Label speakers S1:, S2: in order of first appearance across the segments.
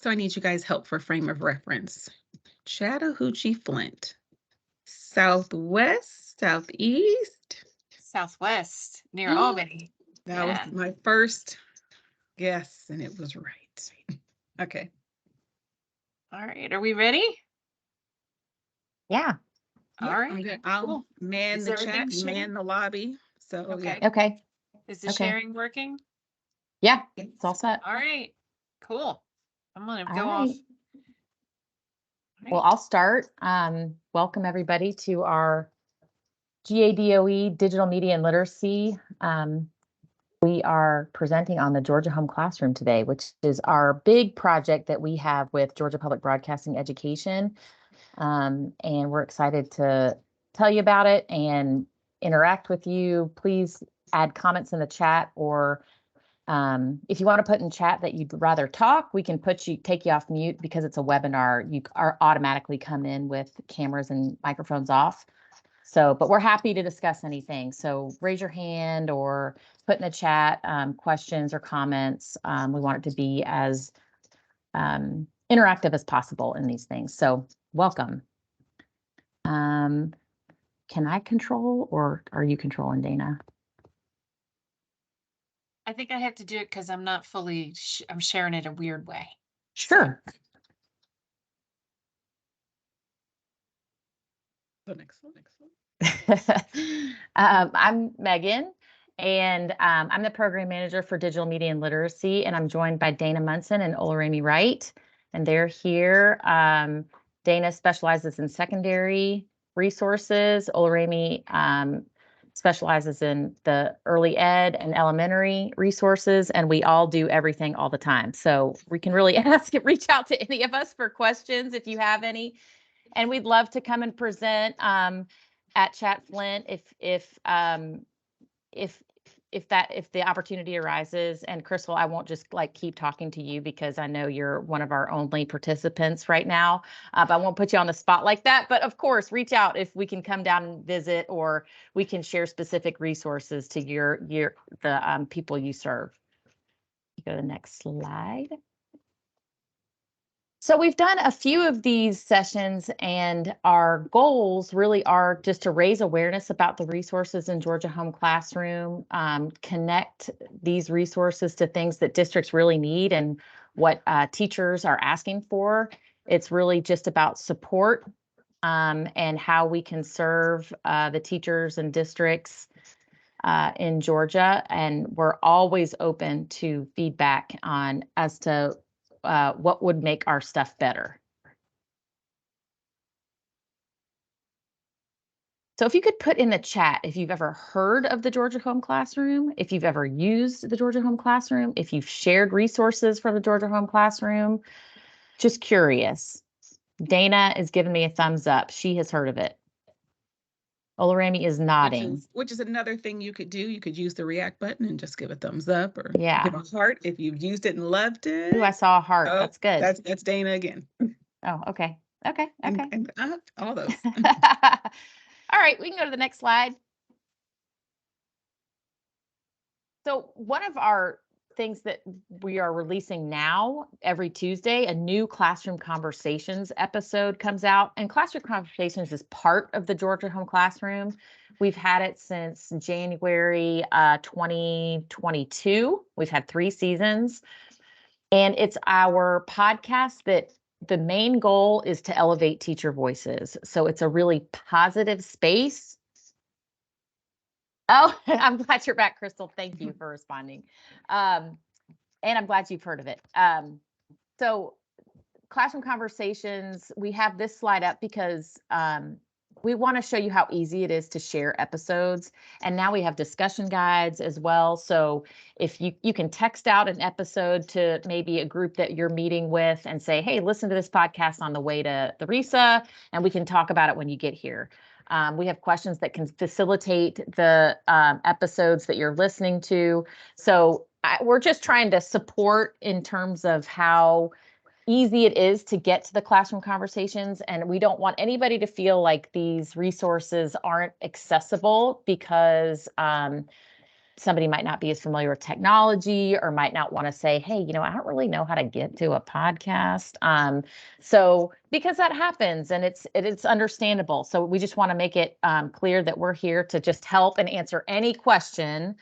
S1: So I need you guys' help for frame of reference. Chattahoochee Flint. Southwest, southeast.
S2: Southwest, near Albany.
S1: That was my first guess, and it was right. Okay.
S2: All right. Are we ready?
S3: Yeah.
S2: All right.
S1: I'll man the chat, man the lobby. So
S2: okay.
S1: yeah.
S3: Okay.
S2: Is the sharing working?
S3: Yeah, it's all set.
S2: All right. Cool. I'm gonna go
S3: right.
S2: off.
S3: Well, I'll start. Welcome everybody to our GaDOE Digital Media and Literacy. We are presenting on the Georgia Home Classroom today, which is our big project that we have with Georgia Public Broadcasting Education. And we're excited to tell you about it and interact with you. Please add comments in the chat, or if you want to put in chat that you'd rather talk, we can take you off mute because it's a webinar. You are automatically come in with cameras and microphones off. So, but we're happy to discuss anything. So raise your hand or put in the chat questions or comments. We want it to be as interactive as possible in these things. So welcome. Can I control, or are you controlling, Dana?
S2: I think I have to do it because I'm not fully, I'm sharing it a weird way.
S3: Sure.
S1: Next one.
S3: I'm Megan, and I'm the program manager for digital media and literacy, and I'm joined by Dana Munson and Olarami Wright, and they're here. Dana specializes in secondary resources. Olarami specializes in the early ed and elementary resources, and we all do everything all the time. So we can really reach out to any of us for questions if you have any. And we'd love to come and present at Chat Flint if the opportunity arises. And Crystal, I won't just keep talking to you because I know you're one of our only participants right now. But I won't put you on the spot like that. But of course, reach out if we can come down and visit, or we can share specific resources to the people you serve. Go to the next slide. So we've done a few of these sessions, and our goals really are just to raise awareness about the resources in Georgia Home Classroom, connect these resources to things that districts really need and what teachers are asking for. It's really just about support and how we can serve the teachers and districts in Georgia. And we're always open to feedback as to what would make our stuff better. So if you could put in the chat if you've ever heard of the Georgia Home Classroom, if you've ever used the Georgia Home Classroom, if you've shared resources from the Georgia Home Classroom, just curious. Dana is giving me a thumbs up. She has heard of it. Olarami is nodding.
S1: Which is another thing you could do. You could use the react button and just give a thumbs up, or give a heart if you've used it and loved it.
S3: Ooh, I saw a heart. Oh, that's good.
S1: That's Dana again.
S3: Oh, okay.
S1: And all those.
S3: All right, we can go to the next slide. So one of our things that we are releasing now every Tuesday, a new Classroom Conversations episode comes out, and Classroom Conversations is part of the Georgia Home Classroom. We've had it since January 2022. We've had 3 seasons, and it's our podcast that the main goal is to elevate teacher voices. So it's a really positive space. Oh, I'm glad you're back, Crystal. Thank you for responding. And I'm glad you've heard of it. So Classroom Conversations, we have this slide up because we want to show you how easy it is to share episodes. And now we have discussion guides as well. So if you can text out an episode to maybe a group that you're meeting with and say, hey, listen to this podcast on the way to the RESA, and we can talk about it when you get here. We have questions that can facilitate the episodes that you're listening to. So we're just trying to support in terms of how easy it is to get to the Classroom Conversations. And we don't want anybody to feel like these resources aren't accessible because somebody might not be as familiar with technology or might not want to say, hey, I don't really know how to get to a podcast. So because that happens and it's understandable. So we just want to make it clear that we're here to just help and answer any question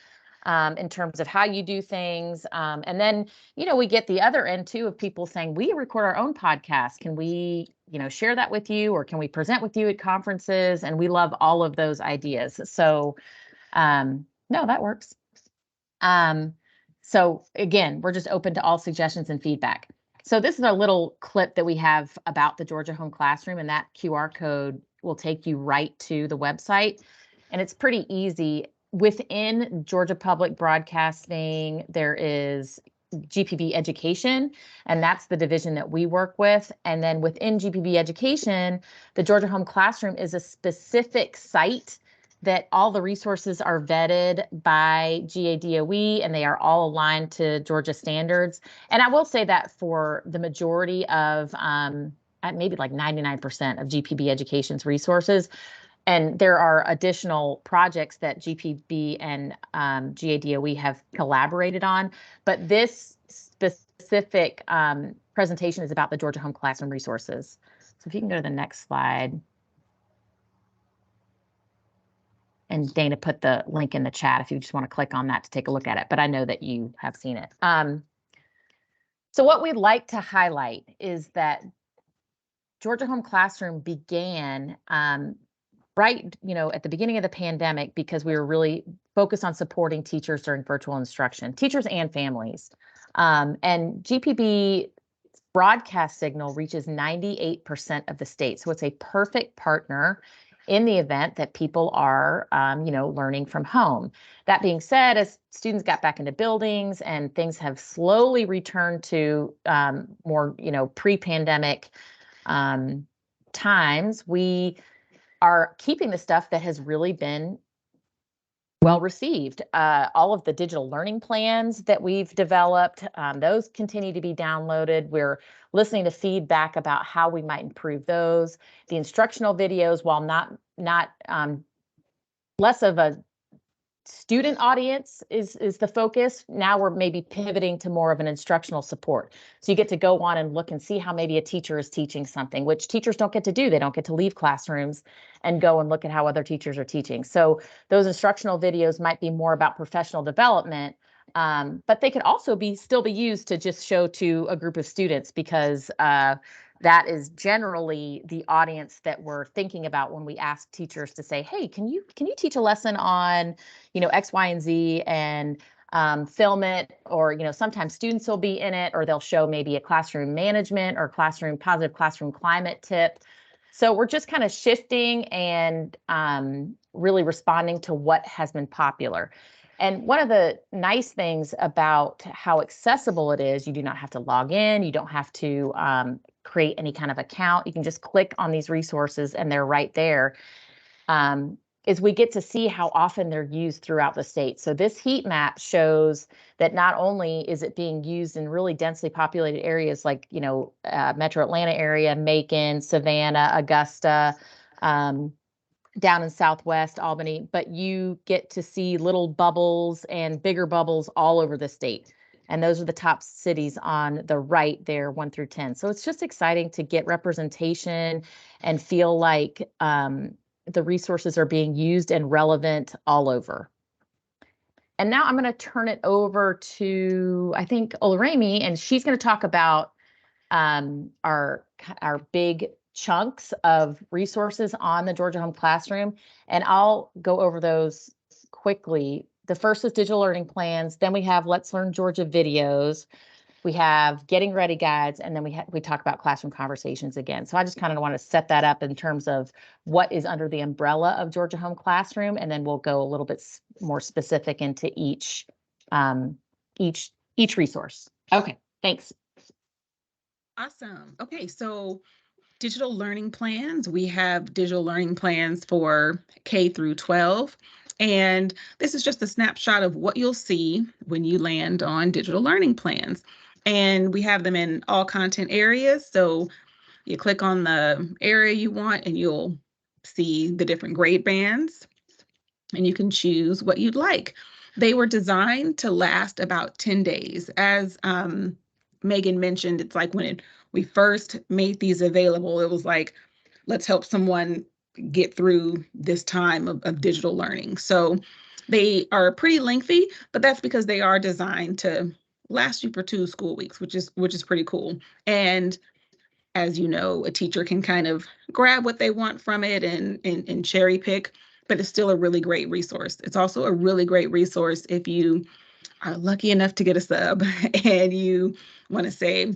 S3: in terms of how you do things. And then, we get the other end too of people saying, we record our own podcast. Can we, share that with you, or can we present with you at conferences? And we love all of those ideas. So no, that works. So again, we're just open to all suggestions and feedback. So this is our little clip that we have about the Georgia Home Classroom, and that QR code will take you right to the website. And it's pretty easy. Within Georgia Public Broadcasting, there is GPB Education, and that's the division that we work with. And then within GPB Education, the Georgia Home Classroom is a specific site that all the resources are vetted by GaDOE, and they are all aligned to Georgia standards. And I will say that for the majority of, maybe like 99% of GPB Education's resources, and there are additional projects that GPB and GaDOE have collaborated on, but this specific presentation is about the Georgia Home Classroom resources. So if you can go to the next slide. And Dana put the link in the chat if you just want to click on that to take a look at it, but I know that you have seen it. So what we'd like to highlight is that Georgia Home Classroom began right, at the beginning of the pandemic, because we were really focused on supporting teachers during virtual instruction, teachers and families. And GPB broadcast signal reaches 98% of the state. So it's a perfect partner in the event that people are, learning from home. That being said, as students got back into buildings and things have slowly returned to more, pre-pandemic times, we are keeping the stuff that has really been well received. All of the digital learning plans that we've developed, those continue to be downloaded. We're listening to feedback about how we might improve those. The instructional videos, while not less of a student audience is the focus, now we're maybe pivoting to more of an instructional support. So you get to go on and look and see how maybe a teacher is teaching something, which teachers don't get to do. They don't get to leave classrooms and go and look at how other teachers are teaching. So those instructional videos might be more about professional development, but they could also still be used to just show to a group of students, because that is generally the audience that we're thinking about when we ask teachers to say, hey, can you teach a lesson on, X, Y, and Z, and film it, or, sometimes students will be in it, or they'll show maybe a classroom management or positive classroom climate tip. So we're just kind of shifting and really responding to what has been popular. And one of the nice things about how accessible it is, you do not have to log in, you don't have to create any kind of account. You can just click on these resources and they're right there. Is we get to see how often they're used throughout the state. So this heat map shows that not only is it being used in really densely populated areas like, Metro Atlanta area, Macon, Savannah, Augusta, down in Southwest Albany, but you get to see little bubbles and bigger bubbles all over the state. And those are the top cities on the right there, 1 through 10. So it's just exciting to get representation and feel like the resources are being used and relevant all over. And now I'm going to turn it over to, I think, Olaremi, and she's going to talk about our big chunks of resources on the Georgia Home Classroom. And I'll go over those quickly. The first is digital learning plans. Then we have Let's Learn Georgia videos. We have getting ready guides. And then we talk about classroom conversations again. So I just kind of want to set that up in terms of what is under the umbrella of Georgia Home Classroom. And then we'll go a little bit more specific into each resource. Okay, thanks.
S1: Awesome. Okay, so digital learning plans. We have digital learning plans for K through 12. And this is just a snapshot of what you'll see when you land on digital learning plans. And we have them in all content areas. So you click on the area you want and you'll see the different grade bands and you can choose what you'd like. They were designed to last about 10 days. As Megan mentioned, it's like when we first made these available, it was like, let's help someone get through this time of digital learning. So they are pretty lengthy, but that's because they are designed to last you for 2 school weeks, which is pretty cool. And as you know, a teacher can kind of grab what they want from it and cherry pick, but it's still a really great resource. It's also a really great resource if you are lucky enough to get a sub and you want to say,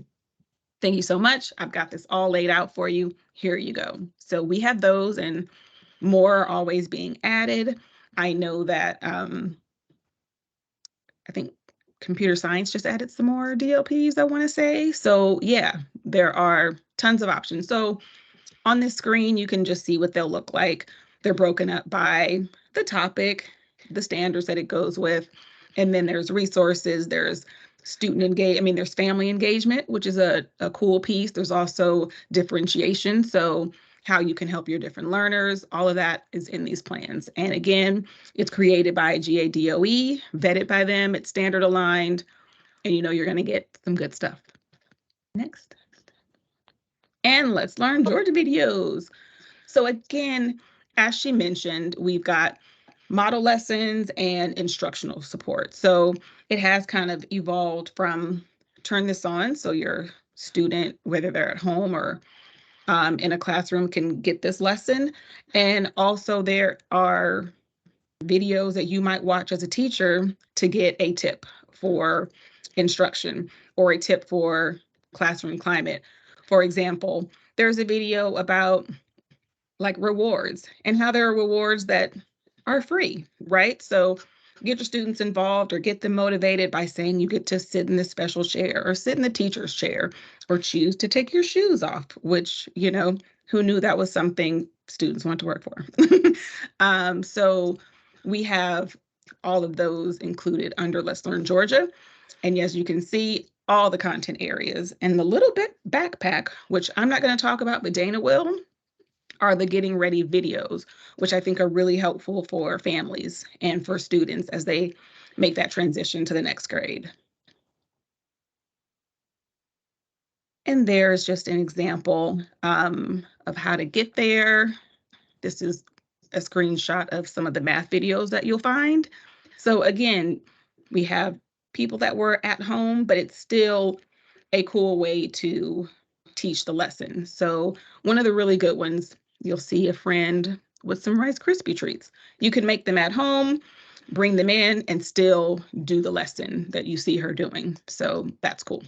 S1: thank you so much. I've got this all laid out for you. Here you go. So we have those and more are always being added. I know that I think computer science just added some more DLPs, I want to say. So yeah, there are tons of options. So on this screen, you can just see what they'll look like. They're broken up by the topic, the standards that it goes with, and then there's resources, there's there's family engagement, which is a cool piece. There's also differentiation, so how you can help your different learners, all of that is in these plans. And again, it's created by GaDOE, vetted by them, it's standard aligned, and you know you're gonna get some good stuff. Next. And let's learn Georgia videos. So again, as she mentioned, we've got model lessons and instructional support. So it has kind of evolved from turn this on so your student, whether they're at home or in a classroom, can get this lesson. And also there are videos that you might watch as a teacher to get a tip for instruction or a tip for classroom climate. For example, there's a video about like rewards and how there are rewards that are free, right? So get your students involved or get them motivated by saying you get to sit in this special chair or sit in the teacher's chair or choose to take your shoes off, which, you know, who knew that was something students want to work for? So we have all of those included under Let's Learn Georgia. And as you can see, all the content areas and the little bit backpack, which I'm not going to talk about, but Dana will, are the getting ready videos, which I think are really helpful for families and for students as they make that transition to the next grade. And there's just an example of how to get there. This is a screenshot of some of the math videos that you'll find. So again, we have people that were at home, but it's still a cool way to teach the lesson. So one of the really good ones, you'll see a friend with some Rice Krispie treats. You can make them at home, bring them in, and still do the lesson that you see her doing. So that's cool.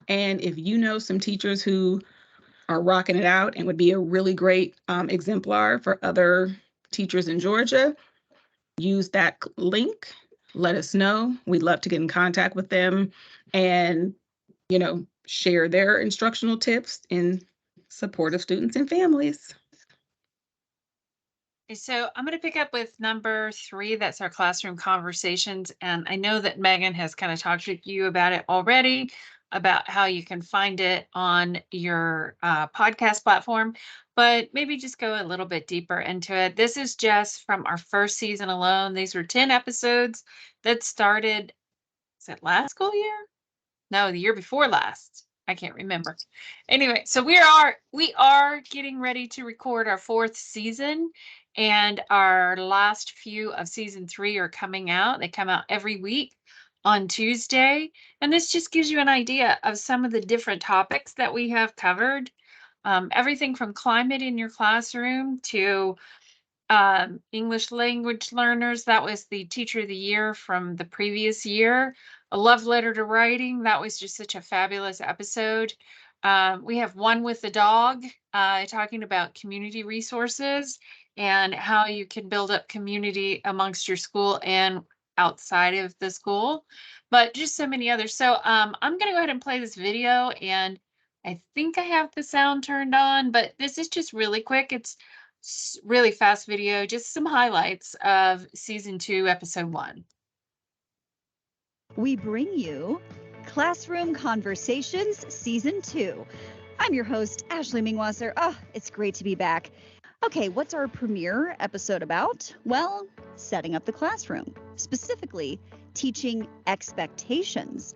S1: And if you know some teachers who are rocking it out and would be a really great exemplar for other teachers in Georgia, use that link. Let us know. We'd love to get in contact with them and, you know, share their instructional tips in support of students and families.
S2: So I'm going to pick up with number 3. That's our classroom conversations. And I know that Megan has kind of talked to you about it already, about how you can find it on your podcast platform, but maybe just go a little bit deeper into it. This is just from our first season alone. These were 10 episodes that started, is it last school year? No, the year before last. I can't remember. Anyway, so we are getting ready to record our 4th season, and our last few of season 3 are coming out. They come out every week on Tuesday, and this just gives you an idea of some of the different topics that we have covered. Everything from climate in your classroom to English language learners. That was the teacher of the year from the previous year. A love letter to writing. That was just such a fabulous episode. We have one with the dog, talking about community resources and how you can build up community amongst your school and outside of the school, but just so many others. So I'm going to go ahead and play this video, and I think I have the sound turned on, but this is just really quick. It's really fast video, just some highlights of season 2, episode 1.
S4: We bring you Classroom Conversations Season 2. I'm your host, Ashley Mingwasser. Oh, it's great to be back. Okay, what's our premiere episode about? Well, setting up the classroom, specifically teaching expectations.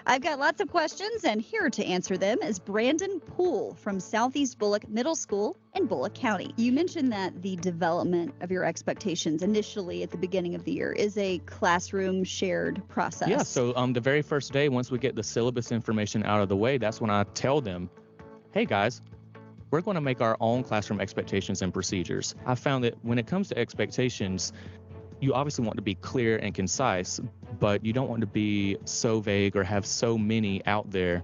S4: I've got lots of questions, and here to answer them is Brandon Poole from Southeast Bullock Middle School in Bullock County. You mentioned that the development of your expectations initially at the beginning of the year is a classroom shared process.
S5: Yeah, so the very first day, once we get the syllabus information out of the way, that's when I tell them, hey guys, we're going to make our own classroom expectations and procedures. I found that when it comes to expectations, you obviously want to be clear and concise, but you don't want to be so vague or have so many out there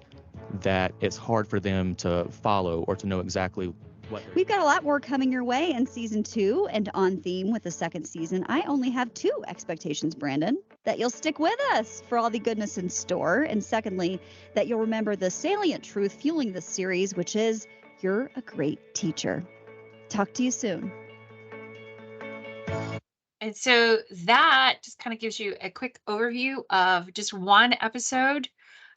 S5: that it's hard for them to follow or to know exactly what.
S4: We've got a lot more coming your way in season 2, and on theme with the second season, I only have 2 expectations, Brandon. That you'll stick with us for all the goodness in store, and secondly, that you'll remember the salient truth fueling this series, which is you're a great teacher. Talk to you soon.
S2: And so that just kind of gives you a quick overview of just one episode.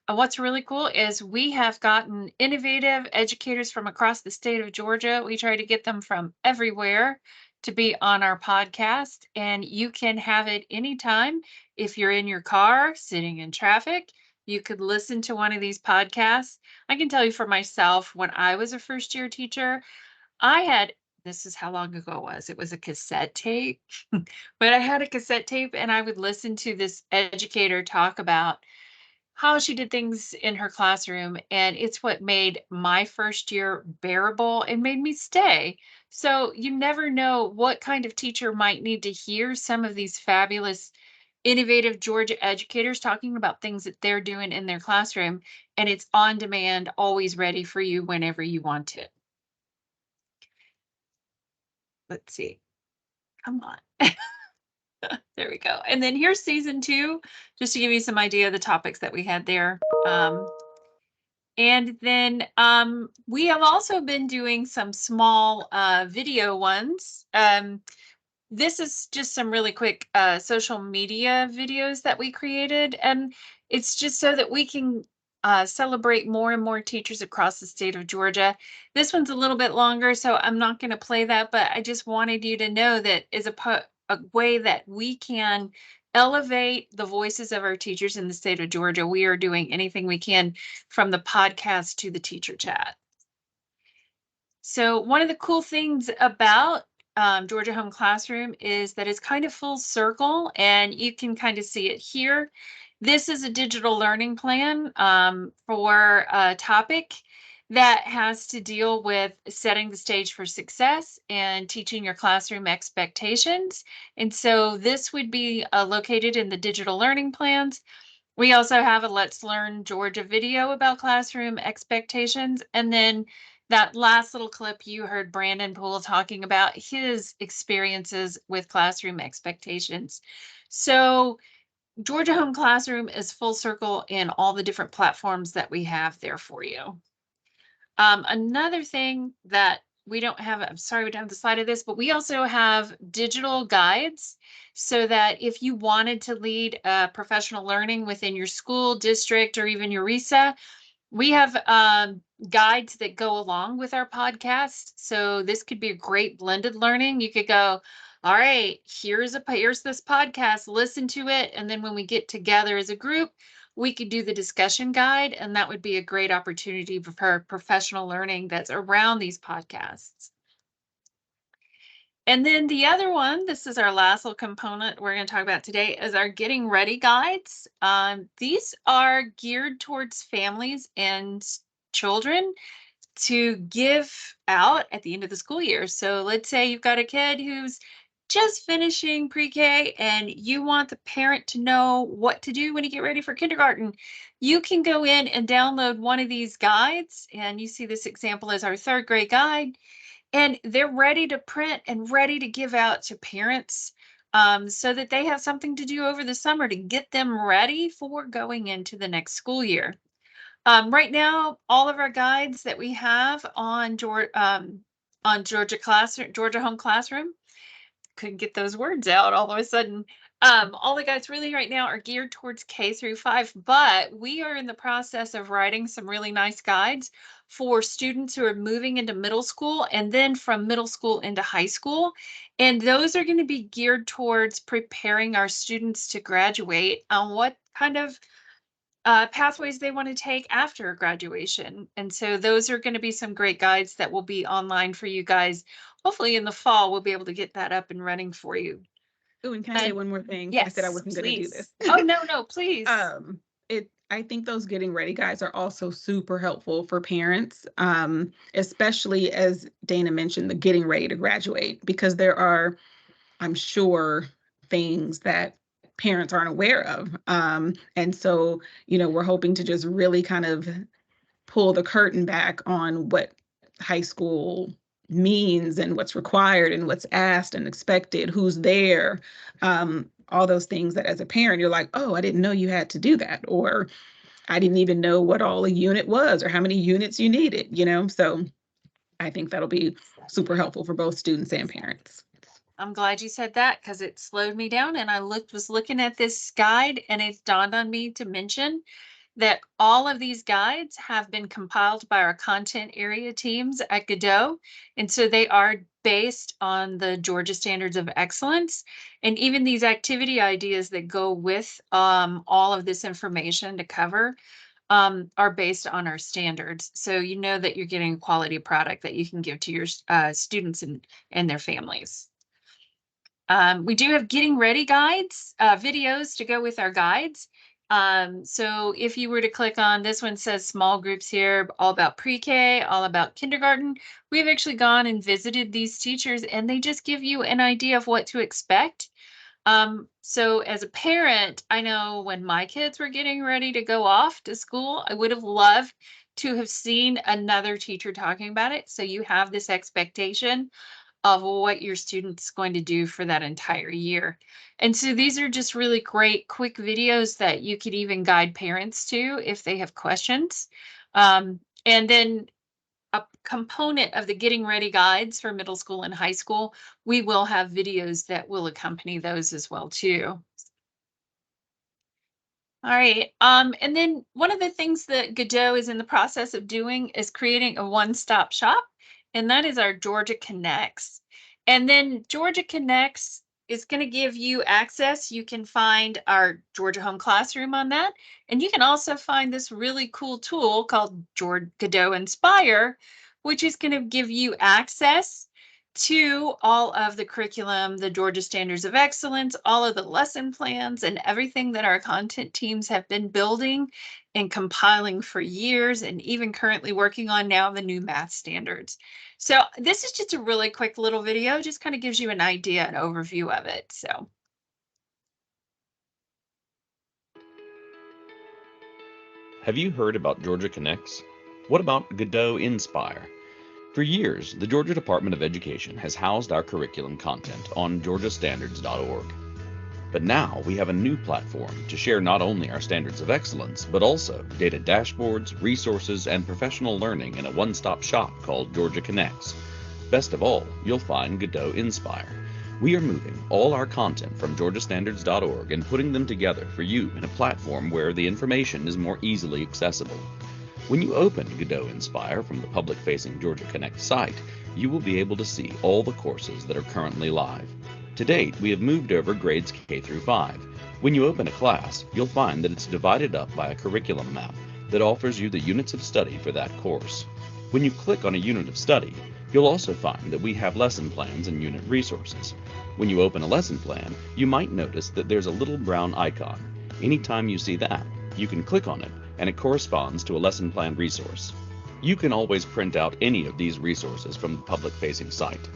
S2: What's really cool is we have gotten innovative educators from across the state of Georgia. We try to get them from everywhere to be on our podcast, and you can have it anytime. If you're in your car, sitting in traffic, you could listen to one of these podcasts. I can tell you for myself, when I was a first year teacher, I had, this is how long ago it was. It was a cassette tape, but I had a cassette tape and I would listen to this educator talk about how she did things in her classroom. And it's what made my first year bearable and made me stay. So you never know what kind of teacher might need to hear some of these fabulous, innovative Georgia educators talking about things that they're doing in their classroom. And it's on demand, always ready for you whenever you want it. Let's see. Come on. There we go. And then here's season 2, just to give you some idea of the topics that we had there. And then we have also been doing some small video ones. This is just some really quick social media videos that we created. And it's just so that we can celebrate more and more teachers across the state of Georgia. This one's a little bit longer, so I'm not going to play that, but I just wanted you to know that is a way that we can elevate the voices of our teachers in the state of Georgia. We are doing anything we can, from the podcast to the teacher chat. So one of the cool things about Georgia Home Classroom is that it's kind of full circle, and you can kind of see it here. This is a digital learning plan for a topic that has to deal with setting the stage for success and teaching your classroom expectations. And so this would be located in the digital learning plans. We also have a Let's Learn Georgia video about classroom expectations. And then that last little clip, you heard Brandon Poole talking about his experiences with classroom expectations. So Georgia Home Classroom is full circle in all the different platforms that we have there for you. Another thing that we don't have, I'm sorry we don't have the slide of this, but we also have digital guides, so that if you wanted to lead professional learning within your school, district, or even your RESA, we have guides that go along with our podcast. So this could be a great blended learning. You could go, all right, here's this podcast, listen to it. And then when we get together as a group, we could do the discussion guide, and that would be a great opportunity for professional learning that's around these podcasts. And then the other one, this is our last little component we're going to talk about today, is our Getting Ready guides. These are geared towards families and children to give out at the end of the school year. So let's say you've got a kid who's just finishing pre-K and you want the parent to know what to do when you get ready for kindergarten. You can go in and download one of these guides, and you see this example as our 3rd grade guide, and they're ready to print and ready to give out to parents so that they have something to do over the summer to get them ready for going into the next school year. Right now, all of our guides that we have on Georgia Home Classroom, couldn't get those words out all of a sudden. All the guides really right now are geared towards K through 5, but we are in the process of writing some really nice guides for students who are moving into middle school and then from middle school into high school. And those are going to be geared towards preparing our students to graduate on what kind of pathways they want to take after graduation. And so those are going to be some great guides that will be online for you guys. Hopefully in the fall, we'll be able to get that up and running for you.
S1: Oh, and can I say one more thing? I said I
S2: Yes,
S1: wasn't going to do
S2: please.
S1: this.
S2: Oh, no, please.
S1: I think those getting ready guides are also super helpful for parents, especially as Dana mentioned, the getting ready to graduate, because there are, I'm sure, things that parents aren't aware of. And so, we're hoping to just really kind of pull the curtain back on what high school means and what's required and what's asked and expected, who's there, all those things that as a parent, you're like, oh, I didn't know you had to do that, or I didn't even know what all a unit was or how many units you needed, So I think that'll be super helpful for both students and parents.
S2: I'm glad you said that because it slowed me down, and I was looking at this guide, and it dawned on me to mention that all of these guides have been compiled by our content area teams at GaDOE. And so they are based on the Georgia Standards of Excellence. And even these activity ideas that go with all of this information to cover are based on our standards. So you know that you're getting a quality product that you can give to your students and their families. We do have getting ready guides, videos to go with our guides. So if you were to click on this one, says small groups here, all about pre-K, all about kindergarten. We've actually gone and visited these teachers, and they just give you an idea of what to expect. So as a parent, I know when my kids were getting ready to go off to school, I would have loved to have seen another teacher talking about it. So you have this expectation of what your student's going to do for that entire year. And so these are just really great quick videos that you could even guide parents to if they have questions. And then a component of the getting ready guides for middle school and high school, we will have videos that will accompany those as well too. All right. And then one of the things that GaDOE is in the process of doing is creating a one-stop shop, and that is our Georgia Connects. And then Georgia Connects is going to give you access. You can find our Georgia Home Classroom on that, and you can also find this really cool tool called GaDOE Inspire, which is going to give you access to all of the curriculum, the Georgia Standards of Excellence, all of the lesson plans, and everything that our content teams have been building and compiling for years, and even currently working on now the new math standards. So this is just a really quick little video, just kind of gives you an idea, an overview of it. So.
S6: Have you heard about Georgia Connects? What about GaDOE Inspire? For years, the Georgia Department of Education has housed our curriculum content on georgiastandards.org. But now we have a new platform to share not only our standards of excellence, but also data dashboards, resources, and professional learning in a one-stop shop called Georgia Connects. Best of all, you'll find GaDOE Inspire. We are moving all our content from georgiastandards.org and putting them together for you in a platform where the information is more easily accessible. When you open GaDOE Inspire from the public-facing Georgia Connect site, you will be able to see all the courses that are currently live. To date, we have moved over grades K through 5. When you open a class, you'll find that it's divided up by a curriculum map that offers you the units of study for that course. When you click on a unit of study, you'll also find that we have lesson plans and unit resources. When you open a lesson plan, you might notice that there's a little brown icon. Anytime you see that, you can click on it, and it corresponds to a lesson plan resource. You can always print out any of these resources from the public-facing site.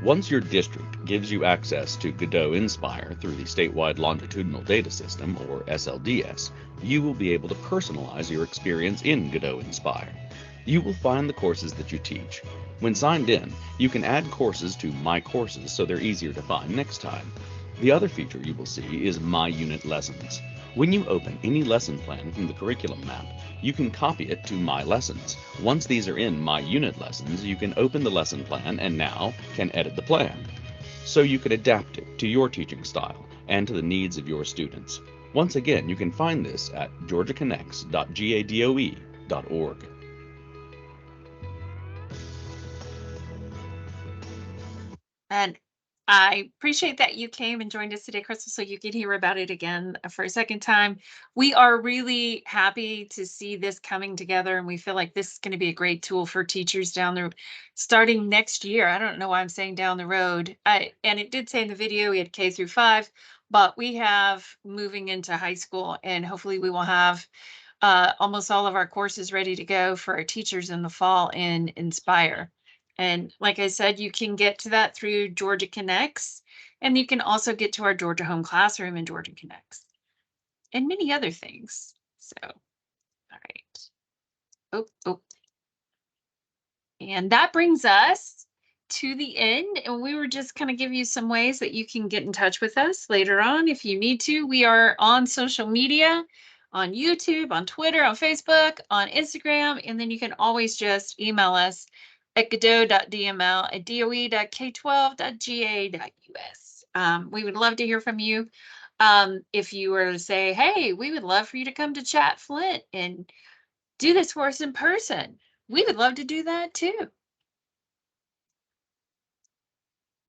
S6: Once your district gives you access to GaDOE Inspire through the Statewide Longitudinal Data System, or SLDS, you will be able to personalize your experience in GaDOE Inspire. You will find the courses that you teach. When signed in, you can add courses to My Courses so they're easier to find next time. The other feature you will see is My Unit Lessons. When you open any lesson plan from the curriculum map, you can copy it to My Lessons. Once these are in My Unit Lessons, you can open the lesson plan and now can edit the plan. so you can adapt it to your teaching style and to the needs of your students. Once again, you can find this at georgiaconnects.gadoe.org.
S2: And I appreciate that you came and joined us today, Crystal, so you could hear about it again for a second time. We are really happy to see this coming together, and we feel like this is going to be a great tool for teachers starting next year. I don't know why I'm saying down the road. And it did say in the video we had K through 5, but we have moving into high school, and hopefully we will have almost all of our courses ready to go for our teachers in the fall in Inspire. And like I said, you can get to that through Georgia Connects, and you can also get to our Georgia Home Classroom in Georgia Connects, and many other things. So, all right. Oh. And that brings us to the end. And we were just kind of give you some ways that you can get in touch with us later on if you need to. We are on social media, on YouTube, on Twitter, on Facebook, on Instagram, and then you can always just email us at gadoe.dml@doe.k12.ga.us. We would love to hear from you. If you were to say, hey, we would love for you to come to Chat Flint and do this for us in person, we would love to do that too.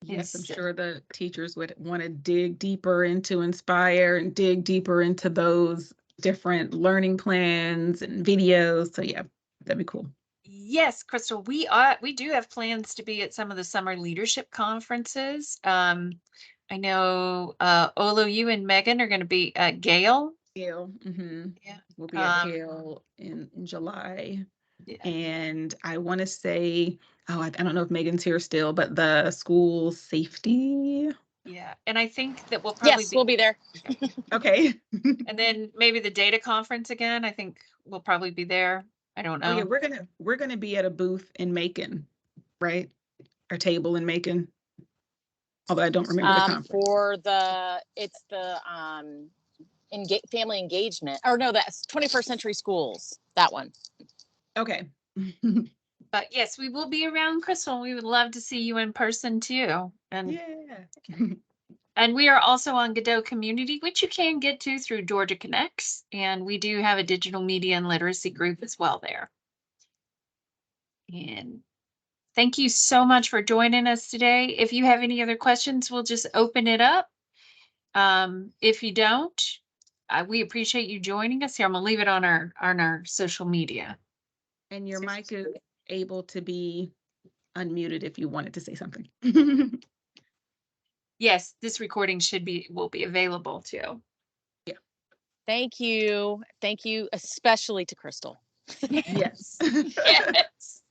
S1: Yes, I'm sure the teachers would want to dig deeper into Inspire and dig deeper into those different learning plans and videos. So yeah, that'd be cool.
S2: Yes, Crystal, we do have plans to be at some of the summer leadership conferences. I know Olo, you and Megan are going to be at Gale.
S1: Gale,
S2: Yeah.
S1: we'll be at Gale in July. Yeah. And I want to say, I don't know if Megan's here still, but the school safety.
S2: Yeah, and I think that we'll probably
S3: we'll be there.
S1: Okay.
S2: And then maybe the data conference again. I think we'll probably be there. I don't know.
S1: Oh yeah, we're gonna be at a booth in Macon, right? Our table in Macon. Although I don't remember the conference.
S3: For it's the family engagement, or no, that's 21st Century Schools, that one.
S1: Okay.
S2: But yes, we will be around, Crystal. We would love to see you in person too. And
S1: yeah.
S2: And we are also on GaDOE Community, which you can get to through Georgia Connects. And we do have a digital media and literacy group as well there. And thank you so much for joining us today. If you have any other questions, we'll just open it up. If you don't, we appreciate you joining us here. I'm gonna leave it on our social media.
S1: And your mic is able to be unmuted if you wanted to say something.
S2: Yes, this recording will be available too.
S1: Yeah.
S3: Thank you. Thank you, especially to Crystal.
S1: Yes.
S2: Yes.